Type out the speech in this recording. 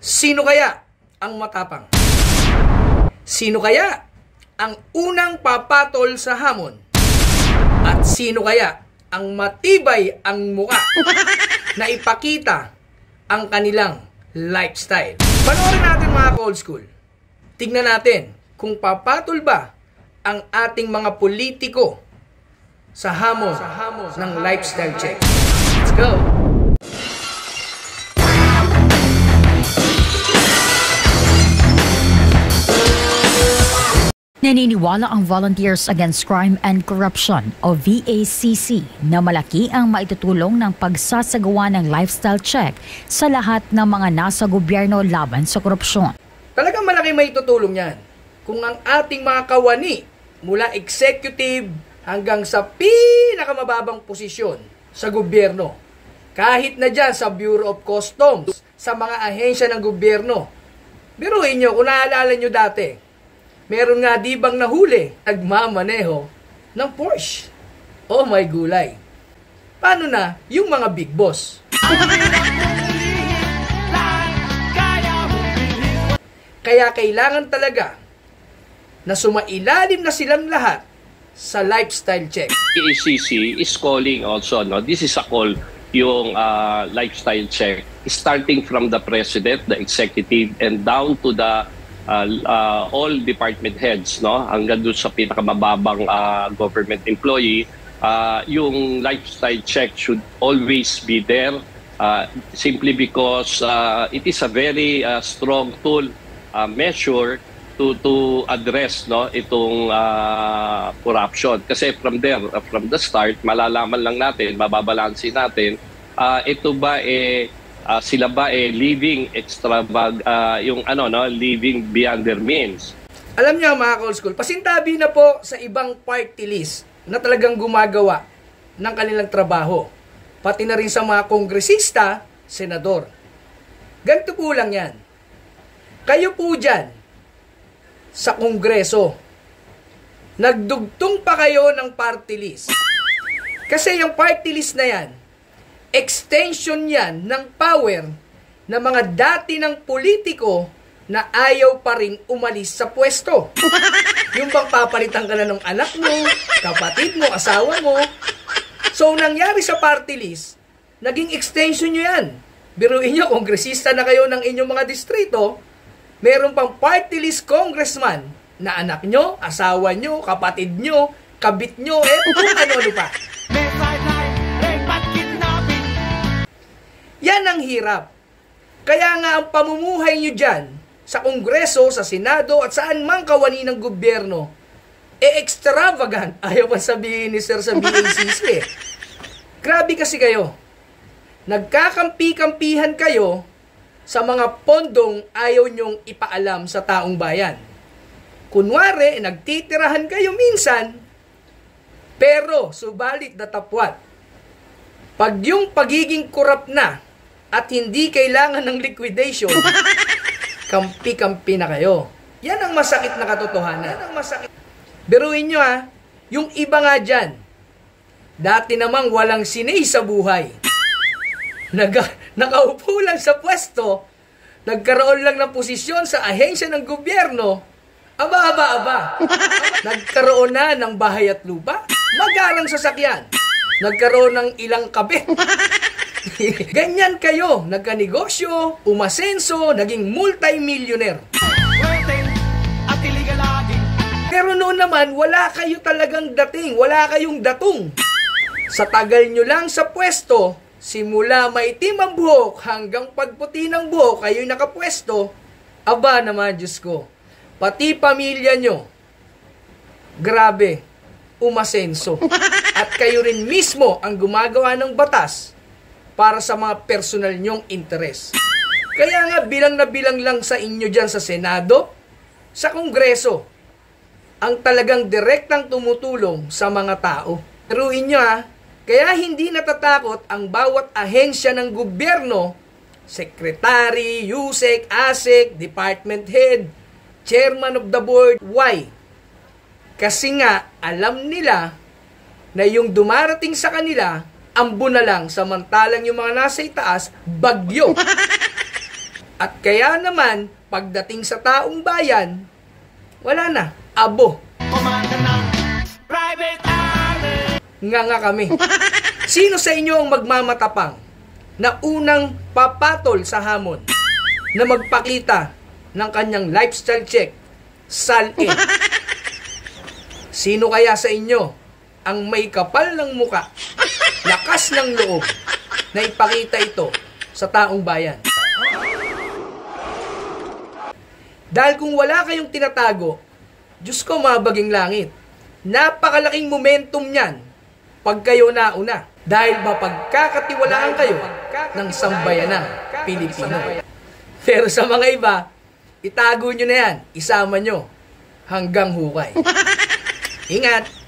Sino kaya ang matapang? Sino kaya ang unang papatol sa hamon? At sino kaya ang matibay ang muka na ipakita ang kanilang lifestyle? Panoorin natin mga ka-old school. Tingnan natin kung papatol ba ang ating mga politiko sa hamon ng lifestyle check. Let's go! Naniniwala ang Volunteers Against Crime and Corruption o VACC na malaki ang maitutulong ng pagsasagawa ng lifestyle check sa lahat ng mga nasa gobyerno laban sa korupsyon. Talagang malaki maitutulong yan kung ang ating mga kawani mula executive hanggang sa pinakamababang posisyon sa gobyerno, kahit na dyan sa Bureau of Customs, sa mga ahensya ng gobyerno. Biruin nyo, kung naalala nyo dati, meron nga di bang nahuli, nagmamaneho ng Porsche. Oh my gulay. Paano na yung mga big boss? Kaya kailangan talaga na sumailalim na silang lahat sa lifestyle check. VACC is calling also, no? This is a call, yung lifestyle check, starting from the president, the executive, and down to the all department heads, no, hanggang doon sa pinakamababang government employee. Yung lifestyle check should always be there, simply because it is a very strong tool, measure to address, no, itong corruption. Kasi from there, from the start, malalaman lang natin, mababalansin natin, ito ba sila ba living yung living beyond their means. Alam niyo mga ka-old school, pasintabi na po sa ibang party list na talagang gumagawa ng kanilang trabaho. Pati na rin sa mga kongresista, senador. Ganito po lang yan. Kayo po dyan, sa kongreso, nagdugtong pa kayo ng party list. Kasi yung party list na yan, extension yan ng power ng mga dati ng politiko na ayaw pa rin umalis sa pwesto. Yung bang papalitan ka na ng anak mo, kapatid mo, asawa mo. So, nangyari sa party list, naging extension nyo yan. Biruin nyo, kongresista na kayo ng inyong mga distrito, meron pang party list congressman na anak nyo, asawa nyo, kapatid nyo, kabit nyo, kung ano-ano pa. Yan ang hirap. Kaya nga ang pamumuhay nyo dyan, sa Kongreso, sa Senado, at saan mang kawani ng gobyerno, extravagant. Ayaw pa sabihin ni Sir sa BACC. Grabe kasi kayo. Nagkakampi-kampihan kayo sa mga pondong ayaw nyong ipaalam sa taong bayan. Kunwari, nagtitirahan kayo minsan, pero subalit natapwat. Pag yung pagiging korap na, at hindi kailangan ng liquidation, kampi-kampi na kayo. Yan ang masakit na katotohanan. Yan ang masakit. Biruin nyo yung iba nga dyan, dati namang walang sinay sa buhay. Nakaupo lang sa pwesto, nagkaroon lang ng posisyon sa ahensya ng gobyerno, aba. Nagkaroon na ng bahay at lupa, magarang sasakyan, nagkaroon ng ilang kabit. Ganyan kayo, nagkanegosyo, umasenso, naging multi-millionaire. Pero noon naman, wala kayo talagang dating, wala kayong datong. Sa tagal nyo lang sa pwesto, simula maitim ang buhok hanggang pagputi ng buhok, kayo'y nakapwesto, aba naman, Diyos ko, pati pamilya nyo, grabe, umasenso. At kayo rin mismo ang gumagawa ng batas para sa mga personal nyong interes. Kaya nga bilang na bilang lang sa inyo dyan sa Senado, sa Kongreso, ang talagang direktang tumutulong sa mga tao. Taruin nyo kaya hindi natatakot ang bawat ahensya ng gobyerno, secretary, USEC, ASEC, department head, chairman of the board. Why? Kasi nga alam nila na yung dumarating sa kanila, ambo na lang, samantalang yung mga nasa itaas, bagyo. At kaya naman, pagdating sa taong bayan, wala na, abo. Nga kami. Sino sa inyo ang magmamatapang na unang papatol sa hamon na magpakita ng kanyang lifestyle check, SALN? Sino kaya sa inyo ang may kapal ng muka, lakas ng loob na ipakita ito sa taong bayan? Dahil kung wala kayong tinatago, Diyos ko mabaging langit, napakalaking momentum niyan pag kayo nauna. Dahil mapagkakatiwalaan kayo ng sambayanang Pilipino. Pero sa mga iba, itago nyo na yan, isama nyo hanggang hukay. Ingat!